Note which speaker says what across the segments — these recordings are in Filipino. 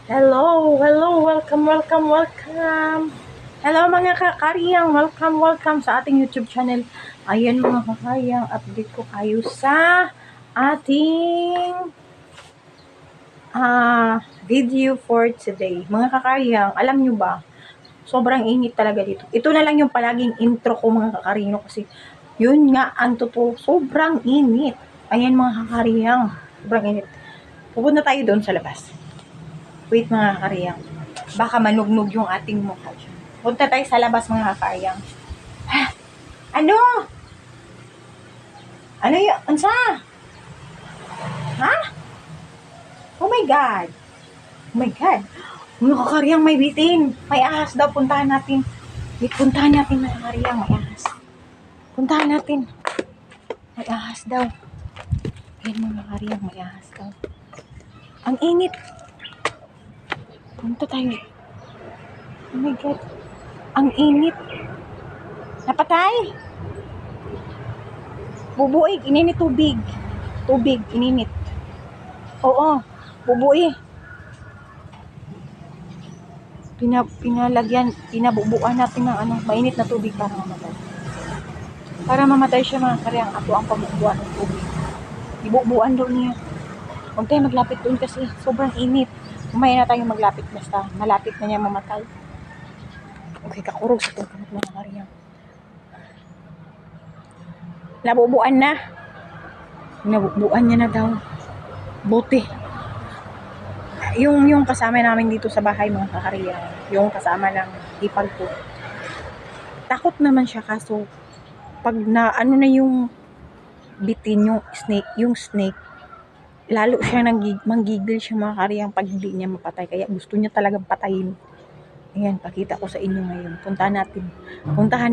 Speaker 1: Hello, hello, welcome. Hello mga kakariyang, welcome sa ating YouTube channel. Ayan mga kakariyang, update ko kayo sa ating video for today. Mga kakariyang, alam nyo ba, sobrang init talaga dito. Ito na lang yung palaging intro ko mga kakariyang kasi yun nga ang totoo, sobrang init. Ayan mga kakariyang, sobrang init. Pupunta tayo doon sa labas. Wait mga kakariyang. Baka manugnog yung ating mukha. Punta tayo sa labas mga kakariyang. Ano? Ano yun? Ansa? Ha? Oh my God. Oh my God. Mga kakariyang may bitin. May ahas daw. Puntahan natin. Puntahan natin mga kakariyang. May ahas. Puntahan natin. May ahas daw. Ayan mga kakariyang. May ahas daw. Ang init. Punta tayo. Oh my God. Ang init. Napatay. Bubuig. Ininit tubig. Tubig. Ininit. Oo. Bubuig. Pinabubuan natin ng mainit na tubig para mamatay. Para mamatay siya mga karyang. Ako ang pagbubuan ng tubig. Ibubuan doon niya. Huwag tayo maglapit doon kasi sobrang init. Umaya na tayo maglapit basta malapit na niya mamatay. Okay, kakurog sa tubig mga karyang. Nabubuan na. Nabubuan niya na daw. Buti. Yung kasama namin dito sa bahay mga kakariyang, yung kasama ng ipag ko, takot naman siya kaso pag na ano na yung bitin yung snake lalo siya manggigil siya mga kakariyang pag hindi niya mapatay, kaya gusto niya talagang patayin. Ayan, pakita ko sa inyo ngayon. Puntahan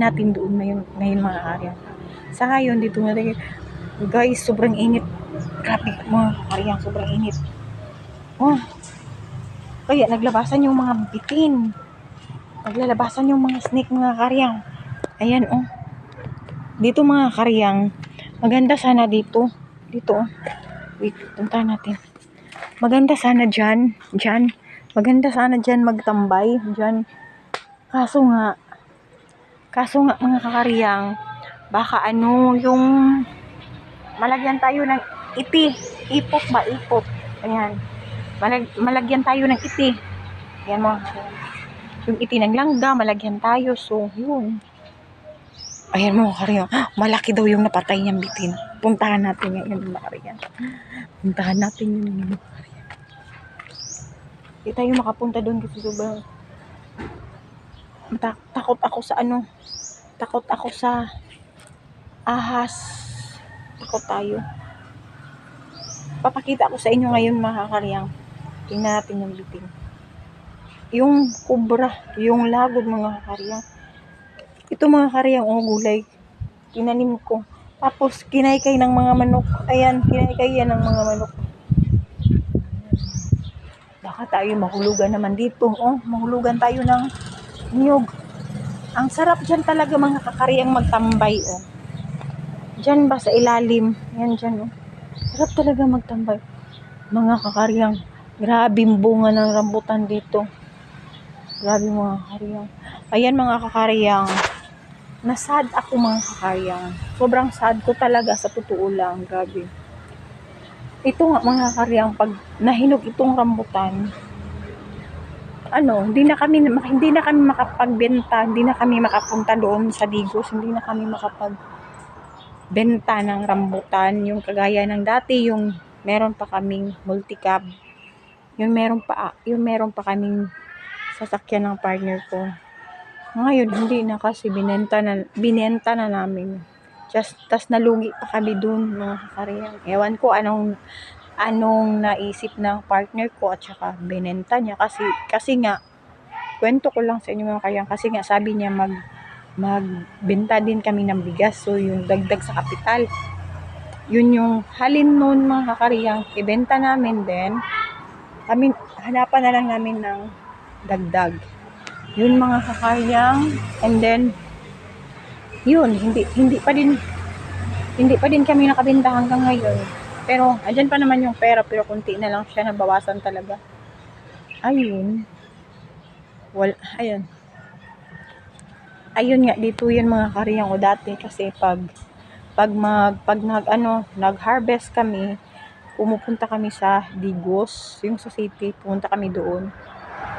Speaker 1: natin doon ngayon mga kakariyang. Sa ngayon dito natin guys, sobrang init. Grabe mga kakariyang, sobrang init. Kaya naglabasan yung mga bitin. Naglalabasan yung mga snake mga karyang. Ayan Dito mga karyang. Maganda sana dito. Dito Wait, puntahan natin. Maganda sana dyan. Maganda sana dyan magtambay. Dyan. Kaso nga mga kakaryang. Baka yung malagyan tayo ng ipot. Ayan. Malagyan tayo ng iti. Ayan mga karyang. Yung iti ng langga, malagyan tayo. So, yun. Ayan mga karyang. Malaki daw yung napatay niyang bitin. Puntahan natin yung mga karyang. Puntahan natin yung mga karyang. Hindi tayo makapunta doon kasi sobrang takot ako sa Takot ako sa ahas. Takot tayo. Papakita ko sa inyo ngayon mga karyang. Tingnan natin yung bitin. Yung kubra, yung lagod mga karyang. Ito mga karyang gulay. Tinanim ko. Tapos kinaykay ng mga manok. Ayan, kinaykay yan ng mga manok. Baka tayo mahulugan naman dito. Mahulugan tayo ng niyog. Ang sarap dyan talaga mga kakaryang magtambay. Dyan ba sa ilalim? Yan dyan. Sarap talaga magtambay. Mga kakaryang. Grabe bunga ng rambutan dito. Grabe mga kakaryang. Ayan mga kakaryang. Nasad ako mga kakaryang. Sobrang sad ko talaga sa totoo lang. Grabe. Ito nga mga kakaryang, pag nahinog itong rambutan, hindi na kami makapagbenta, hindi na kami makapunta doon sa Digos, hindi na kami makapagbenta ng rambutan, yung kagaya ng dati, yung meron pa kaming multicab, yung meron pa kaming sasakyan ng partner ko. Ngayon hindi na kasi binenta na namin. Tas nalugi pa kami dun mga kakaryang. Ewan ko anong naisip ng partner ko at saka binenta niya kasi nga kwento ko lang sa inyo mga kakaryang, kasi nga sabi niya magbenta din kami ng bigas, so yung dagdag sa kapital yun yung halin noon mga kakaryang, ibenta namin din kami, hanapan na lang namin ng dagdag yun mga kakaryang, and then yun, hindi pa din kami nakabenta hanggang ngayon. Pero andyan pa naman yung pera, pero kunti na lang siya, nabawasan talaga. Ayun. Ayun. Ayun nga, dito yan mga kariyang o dati kasi nag-harvest kami, pumupunta kami sa Digos, yung sa city, pumunta kami doon.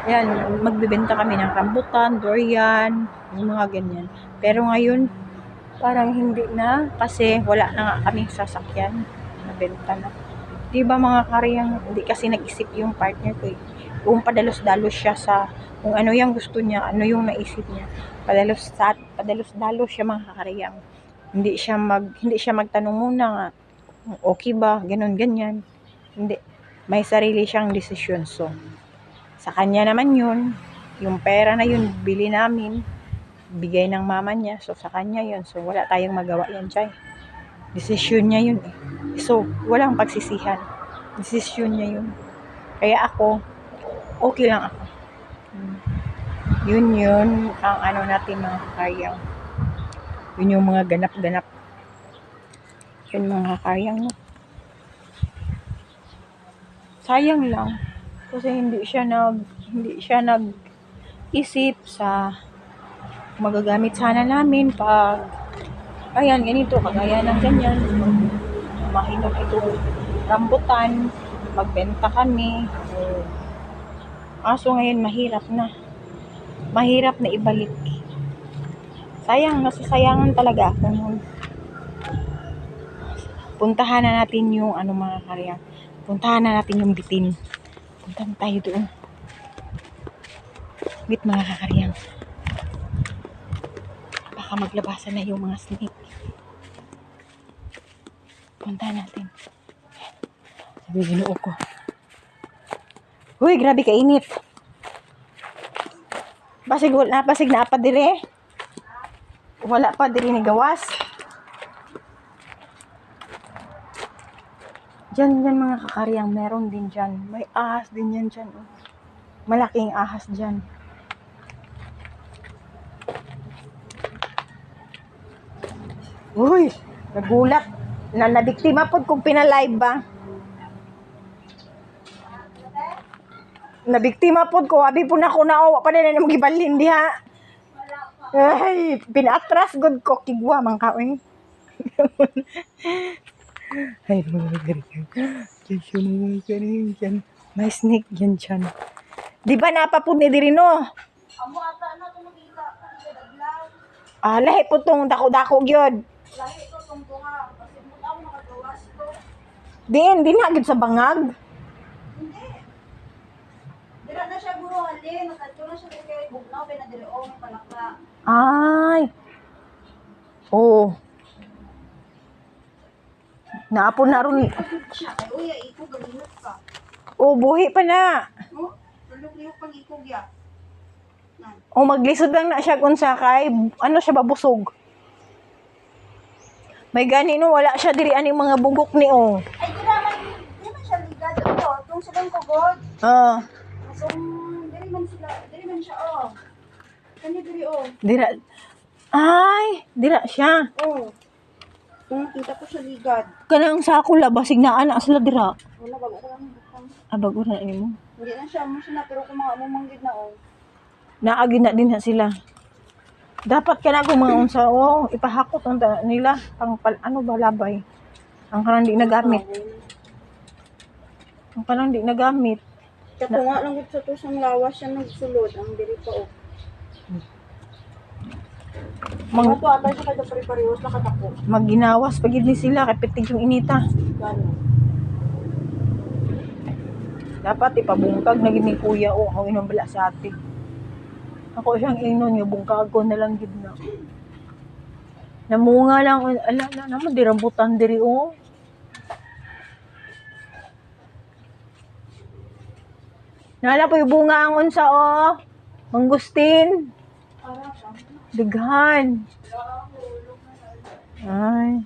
Speaker 1: Ayan, magbebenta kami ng rambutan, durian, yung mga ganyan. Pero ngayon, parang hindi na kasi wala na nga kaming sasakyan. Nabenta na. Di ba mga kariyang, hindi kasi nag-isip yung partner ko eh. Kung padalos-dalos siya sa kung ano yung gusto niya, ano yung naisip niya. Padalos-dalos siya mga kariyang. Hindi siya magtanong muna nga, okay ba, ganun ganyan. Hindi. May sarili siyang desisyon. So, sa kanya naman yun, yung pera na yun, bili namin, bigay ng mama niya. So, sa kanya yun. So, wala tayong magawa yan, Chay. Desisyon niya yun eh. So, walang pagsisihan. Desisyon niya yun. Kaya ako, okay lang ako. Yun ang ano natin mga kakayang. Yun yung mga ganap-ganap. Yun mga kakayang. No? Sayang lang. Kasi hindi siya nag-isip sa magagamit sana namin pag ayan, ganito, kagaya ng ganyan. Mahinog ito rambutan, magbenta kami. Aso ngayon mahirap na ibalik. Nasasayangan talaga ako nun. Puntahan na natin yung mga karya. Puntahan na natin yung bitin. Puntahan tayo doon. Wait mga kakaryang. Baka maglabasan na yung mga snake. Puntahan natin. Sabi ginoo ko. Uy, grabe kainit. Basig na pa dire. Wala pa dire ni gawas. Diyan mga kakaryang, meron din dyan. May ahas din yan dyan. Malaking ahas dyan. Uy, nagulat. Nabiktima po kung pinalive ba. Nabiktima po ko. Abi po na ko na pa din na magibalin diha. Ay, pinatras good ko. Kigwa, mang kawin. Ay, mga ganyan. May snake yan dyan. Di ba napapod ni Dirino?
Speaker 2: Amo ata na ito nakita.
Speaker 1: Lahi po itong dako-dako yun.
Speaker 2: Lahi ito itong bunga. Kasi mo daw nakagawas ito.
Speaker 1: Di nagib sa bangag.
Speaker 2: Hindi. Dira na siya guro halin. Nakadto na siya kay bugnaw. Pinadiliong palakla.
Speaker 1: Ay. Oo. Naapon na ron.
Speaker 2: Siya. Ay, uy, ikog. Galinot ka.
Speaker 1: Buhi pa na.
Speaker 2: No? Lulok-lihok pang ikog ya.
Speaker 1: Maglisod lang na siya kung sakay. Ano siya babusog. May gani no, wala siya diri aning mga bugok ni
Speaker 2: Ay, di naman siya ligad. Ito, itong silang kugod. So, diri man siya, Kani diri,
Speaker 1: Dira siya.
Speaker 2: Kita ko siya ligad.
Speaker 1: Kanang sako la, basig na ana sila dira.
Speaker 2: Wala, bago ko lang bukang.
Speaker 1: Bago na mo.
Speaker 2: Hindi na siya, mo siya na, pero kung mga amumanggid na,
Speaker 1: Naagi na din sila. Dapat ka na kung mga unsa, ipahakot ang nila. Balabay. Ang kanang di nagamit.
Speaker 2: Kato nga lang sa to siyang lawas siya nagsulod, ang diri pa, Mga to ata siya kada pare-parehos na katako.
Speaker 1: Magginawas pagid ni sila, kapitig yung inita.
Speaker 2: Gano'n.
Speaker 1: Dapat ipabungkag na gid ni kuya ang inumbala sa atin. Ako siyang inon yung bungkago na lang gid na. Namunga lang ala naman di rambutan diri Nala po yung bunga ang unsa mangustin. Daghan. Ay.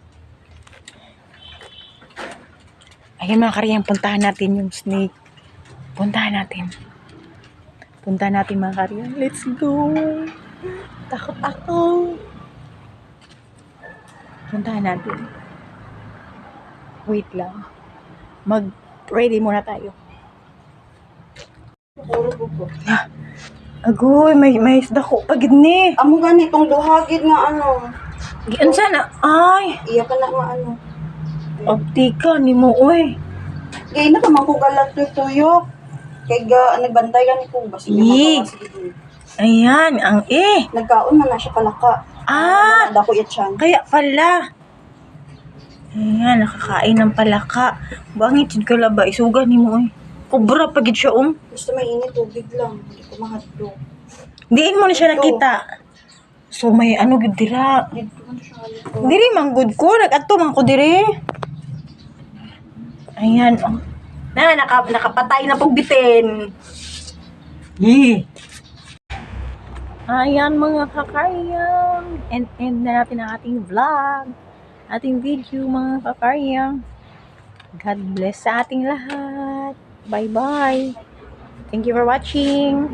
Speaker 1: Ayun mga kariyang, puntahan natin yung snake. Puntahan natin mga kariyang. Let's go. Takot ako. Puntahan natin. Wait lang. Mag-ready muna tayo.
Speaker 2: puro bugo.
Speaker 1: Agoy, may isda ko pagid ni.
Speaker 2: Amo ganitong duhagid nga ano.
Speaker 1: Giunsa na? Ay,
Speaker 2: Iya pa na nga ano.
Speaker 1: optika ni mo oy.
Speaker 2: Gay na pa man ko galat tuyok. Kay ga nagbantay gani ko basta
Speaker 1: Ih.
Speaker 2: makawas gid.
Speaker 1: Ayan, ang
Speaker 2: Nagkaon man na siya palaka.
Speaker 1: Ah,
Speaker 2: Dako yatsan.
Speaker 1: kaya pala. Ayan, nakakain ng palaka. Bangit yun ka laba, isuga ni mo oy. Kubra pagid siya
Speaker 2: Gusto may init tubig lang. Hindi ko mahadlok.
Speaker 1: Diin mo na siya nakita. So may ano gid dira.
Speaker 2: Dito man siya halito.
Speaker 1: Diri manggod ko, nag-adto man ko diri. Ayan, oh. Nakapatay na pong bitin. Ayan mga kakaryang. End na natin ang ating vlog. Ating video mga kakaryang. God bless sa ating lahat. Bye-bye. Thank you for watching.